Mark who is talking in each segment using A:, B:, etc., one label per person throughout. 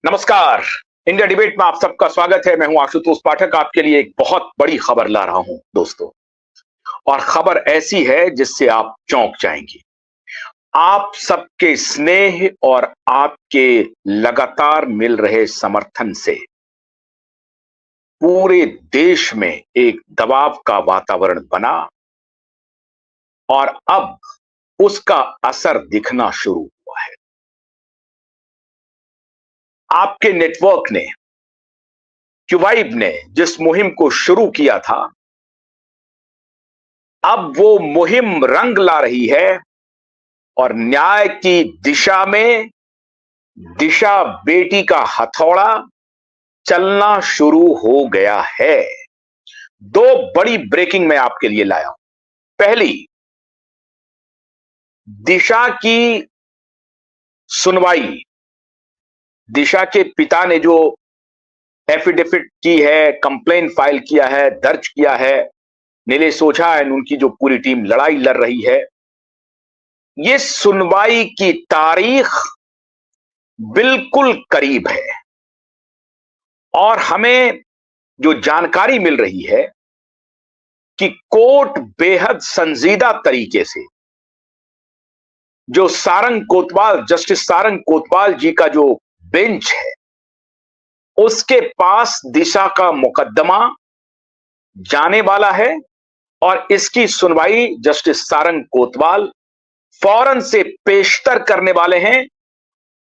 A: नमस्कार। India debate में आप सबका स्वागत है। मैं हूं आशुतोष पाठक। आपके लिए एक बहुत बड़ी खबर ला रहा हूं दोस्तों, और खबर ऐसी है जिससे आप चौंक जाएंगी। आप सबके स्नेह और आपके लगातार मिल रहे समर्थन से पूरे देश में एक दबाव का वातावरण बना और अब उसका असर दिखना शुरू हुआ है। आपके नेटवर्क ने, क्यूवाइब ने जिस मुहिम को शुरू किया था, अब वो मुहिम रंग ला रही है और न्याय की दिशा में दिशा बेटी का हथौड़ा चलना शुरू हो गया है। दो बड़ी ब्रेकिंग मैं आपके लिए लाया हूं। पहली, दिशा की सुनवाई। दिशा के पिता ने जो एफिडेविट की है, कंप्लेन फाइल किया है, दर्ज किया है, नीलेश ओझा एंड उनकी जो पूरी टीम लड़ाई लड़ रही है, ये सुनवाई की तारीख बिल्कुल करीब है। और हमें जो जानकारी मिल रही है कि कोर्ट बेहद संजीदा तरीके से जो सारंग कोतवाल, जस्टिस सारंग कोतवाल जी का जो बेंच है, उसके पास दिशा का मुकदमा जाने वाला है और इसकी सुनवाई जस्टिस सारंग कोतवाल फौरन से पेशतर करने वाले हैं।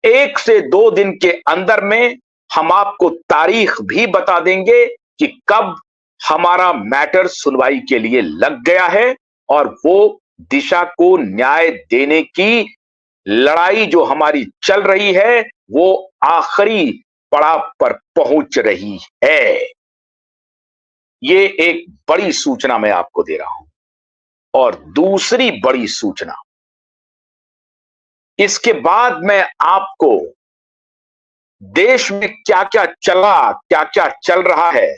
A: 1 से 2 दिन के अंदर में हम आपको तारीख भी बता देंगे कि कब हमारा मैटर सुनवाई के लिए लग गया है और वो दिशा को न्याय देने की लड़ाई जो हमारी चल रही है वो आखिरी पड़ाव पर पहुंच रही है। ये एक बड़ी सूचना मैं आपको दे रहा हूं। और दूसरी बड़ी सूचना, इसके बाद मैं आपको देश में क्या क्या चला, क्या क्या चल रहा है,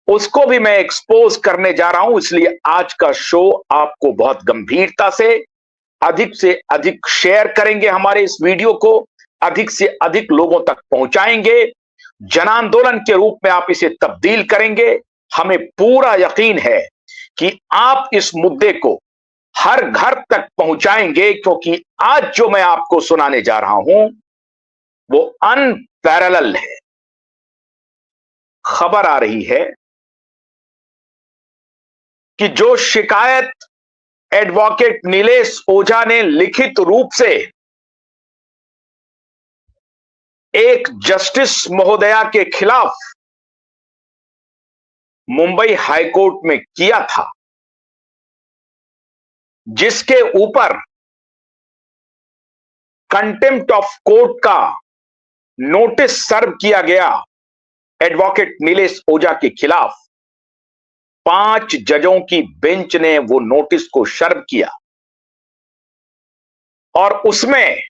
A: उसको भी मैं एक्सपोज करने जा रहा हूं। इसलिए आज का शो आपको बहुत गंभीरता से अधिक शेयर करेंगे, हमारे इस वीडियो को अधिक से अधिक लोगों तक पहुंचाएंगे, जन आंदोलन के रूप में आप इसे तब्दील करेंगे। हमें पूरा यकीन है कि आप इस मुद्दे को हर घर तक पहुंचाएंगे, क्योंकि आज जो मैं आपको सुनाने जा रहा हूं वो अनपैरेलल है। खबर आ रही है कि जो शिकायत एडवोकेट नीलेश ओझा ने लिखित रूप से एक जस्टिस महोदया के खिलाफ मुंबई हाईकोर्ट में किया था, जिसके ऊपर कंटेम्प्ट ऑफ कोर्ट का नोटिस सर्व किया गया एडवोकेट नीलेश ओझा के खिलाफ, 5 जजों की बेंच ने वो नोटिस को सर्व किया और उसमें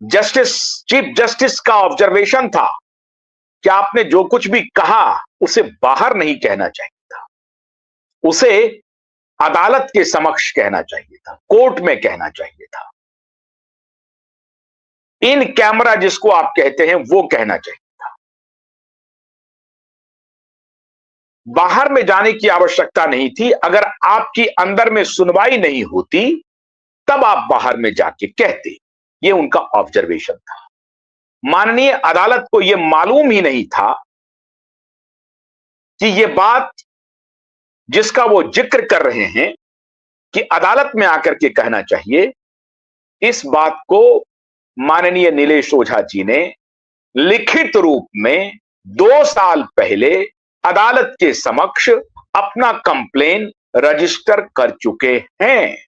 A: चीफ जस्टिस का ऑब्जर्वेशन था कि आपने जो कुछ भी कहा उसे बाहर नहीं कहना चाहिए था, उसे अदालत के समक्ष कहना चाहिए था, कोर्ट में कहना चाहिए था, इन कैमरा जिसको आप कहते हैं वो कहना चाहिए था। बाहर में जाने की आवश्यकता नहीं थी। अगर आपकी अंदर में सुनवाई नहीं होती तब आप बाहर में जाके कहते। ये उनका ऑब्जर्वेशन था। माननीय अदालत को यह मालूम ही नहीं था कि यह बात जिसका वो जिक्र कर रहे हैं कि अदालत में आकर के कहना चाहिए, इस बात को माननीय नीलेश ओझा जी ने लिखित रूप में 2 साल पहले अदालत के समक्ष अपना कंप्लेन रजिस्टर कर चुके हैं।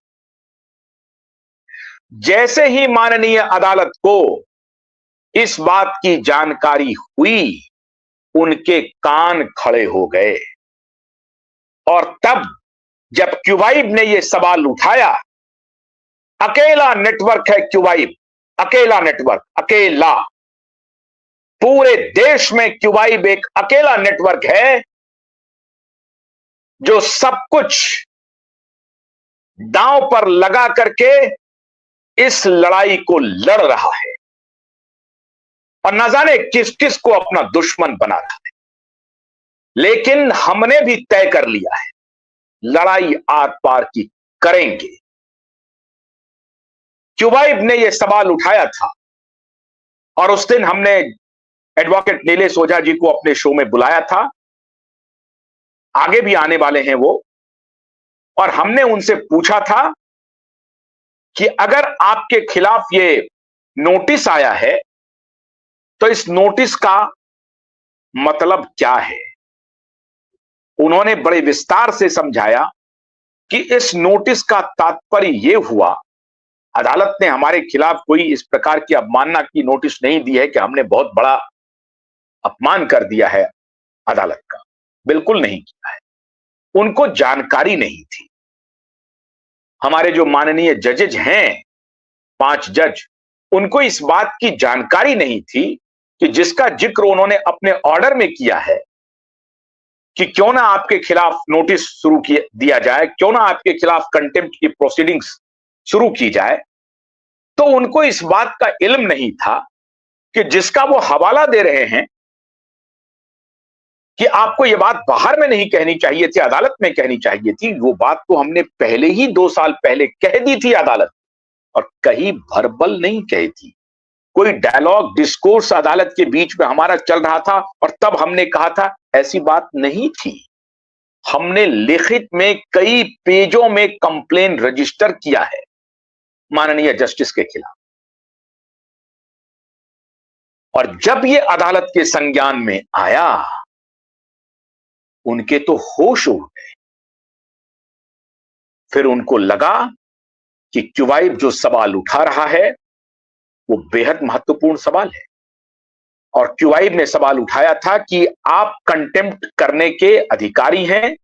A: जैसे ही माननीय अदालत को इस बात की जानकारी हुई, उनके कान खड़े हो गए। और तब जब क्यूवाइब ने यह सवाल उठाया, अकेला नेटवर्क है क्यूवाइब, अकेला नेटवर्क, अकेला, पूरे देश में क्यूवाइब एक अकेला नेटवर्क है जो सब कुछ दांव पर लगा करके इस लड़ाई को लड़ रहा है। और न जाने किस किस को अपना दुश्मन बना रहा है। लेकिन हमने भी तय कर लिया है, लड़ाई आर पार की करेंगे। क्युबाइब ने यह सवाल उठाया था और उस दिन हमने एडवोकेट नीलेश ओझा जी को अपने शो में बुलाया था, आगे भी आने वाले हैं वो, और हमने उनसे पूछा था कि अगर आपके खिलाफ ये नोटिस आया है तो इस नोटिस का मतलब क्या है। उन्होंने बड़े विस्तार से समझाया कि इस नोटिस का तात्पर्य यह हुआ, अदालत ने हमारे खिलाफ कोई इस प्रकार की अवमानना की नोटिस नहीं दी है कि हमने बहुत बड़ा अपमान कर दिया है अदालत का, बिल्कुल नहीं किया है। उनको जानकारी नहीं थी। हमारे जो माननीय जजेज हैं, 5 जज, उनको इस बात की जानकारी नहीं थी कि जिसका जिक्र उन्होंने अपने ऑर्डर में किया है कि क्यों ना आपके खिलाफ नोटिस शुरू दिया जाए, क्यों ना आपके खिलाफ कंटेम्प्ट की प्रोसीडिंग्स शुरू की जाए, तो उनको इस बात का इल्म नहीं था कि जिसका वो हवाला दे रहे हैं कि आपको ये बात बाहर में नहीं कहनी चाहिए थी, अदालत में कहनी चाहिए थी, वो बात तो हमने पहले ही 2 साल पहले कह दी थी अदालत, और कहीं भरबल नहीं कही थी। कोई डायलॉग डिस्कोर्स अदालत के बीच में हमारा चल रहा था और तब हमने कहा था, ऐसी बात नहीं थी। हमने लिखित में कई पेजों में कंप्लेन रजिस्टर किया है माननीय जस्टिस के खिलाफ, और जब ये अदालत के संज्ञान में आया, उनके तो होश उड़ गए। फिर उनको लगा कि क्युबाइब जो सवाल उठा रहा है वो बेहद महत्वपूर्ण सवाल है, और क्युबाइब ने सवाल उठाया था कि आप कंटेम्प्ट करने के अधिकारी हैं,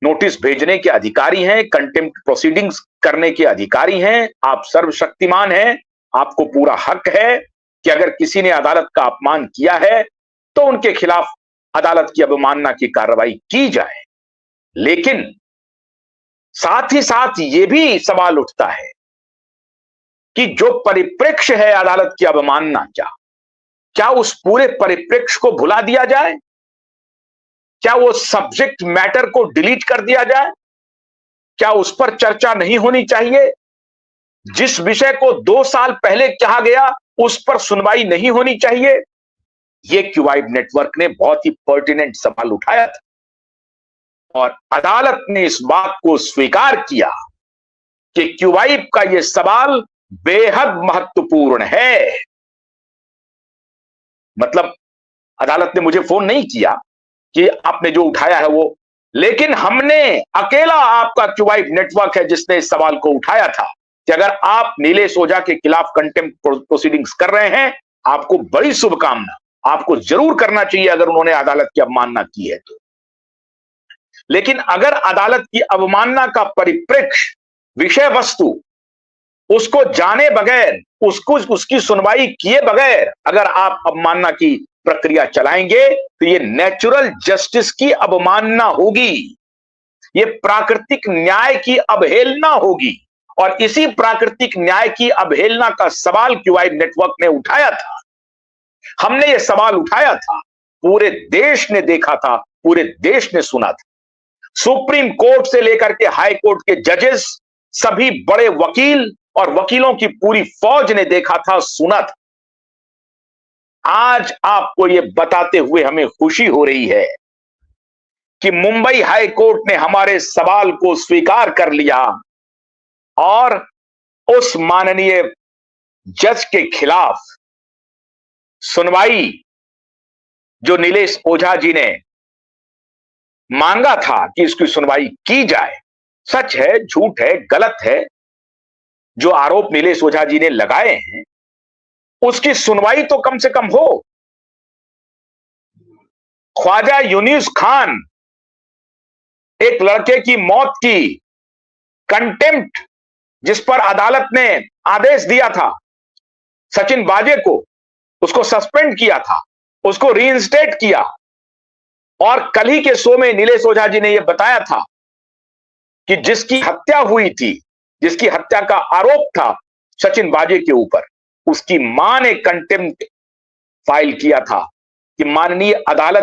A: नोटिस भेजने के अधिकारी हैं, कंटेम्प्ट प्रोसीडिंग्स करने के अधिकारी हैं, आप सर्वशक्तिमान हैं, आपको पूरा हक है कि अगर किसी ने अदालत का अपमान किया है तो उनके खिलाफ अदालत की अवमानना की कार्रवाई की जाए। लेकिन साथ ही साथ यह भी सवाल उठता है कि जो परिप्रेक्ष्य है अदालत की अवमानना क्या उस पूरे परिप्रेक्ष्य को भुला दिया जाए? क्या वो सब्जेक्ट मैटर को डिलीट कर दिया जाए? क्या उस पर चर्चा नहीं होनी चाहिए? जिस विषय को 2 साल पहले कहा गया उस पर सुनवाई नहीं होनी चाहिए? ये क्युबाइब नेटवर्क ने बहुत ही पर्टिनेंट सवाल उठाया था, और अदालत ने इस बात को स्वीकार किया कि क्युबाइब का यह सवाल बेहद महत्वपूर्ण है। मतलब अदालत ने मुझे फोन नहीं किया कि आपने जो उठाया है वो, लेकिन हमने अकेला, आपका क्युबाइब नेटवर्क है जिसने इस सवाल को उठाया था कि अगर आप नीलेश ओझा के खिलाफ कंटेम्प्ट प्रोसीडिंग्स कर रहे हैं, आपको बड़ी शुभकामना, आपको जरूर करना चाहिए अगर उन्होंने अदालत की अवमानना की है तो। लेकिन अगर अदालत की अवमानना का परिप्रेक्ष्य, विषय वस्तु, उसको जाने बगैर, उसकी सुनवाई किए बगैर अगर आप अवमानना की प्रक्रिया चलाएंगे तो ये नेचुरल जस्टिस की अवमानना होगी, ये प्राकृतिक न्याय की अवहेलना होगी। और इसी प्राकृतिक न्याय की अवहेलना का सवाल क्युबाइब नेटवर्क ने उठाया था। हमने ये सवाल उठाया था, पूरे देश ने देखा था, पूरे देश ने सुना था। सुप्रीम कोर्ट से लेकर के हाई कोर्ट के जजेस, सभी बड़े वकील और वकीलों की पूरी फौज ने देखा था, सुना था। आज आपको यह बताते हुए हमें खुशी हो रही है कि मुंबई हाई कोर्ट ने हमारे सवाल को स्वीकार कर लिया और उस माननीय जज के खिलाफ सुनवाई जो नीलेश ओझा जी ने मांगा था कि इसकी सुनवाई की जाए, सच है, झूठ है, गलत है, जो आरोप नीलेश ओझा जी ने लगाए हैं उसकी सुनवाई तो कम से कम हो। ख्वाजा यूनिस खान, एक लड़के की मौत की कंटेम्प्ट जिस पर अदालत ने आदेश दिया था, सचिन वाजे को, उसको सस्पेंड किया था, उसको रीइंस्टेट किया, और कल ही के शो में नीलेश ओझा जी ने यह बताया था कि जिसकी हत्या हुई थी, जिसकी हत्या का आरोप था सचिन वाजे के ऊपर, उसकी मां ने कंटेम्प्ट फाइल किया था कि माननीय अदालत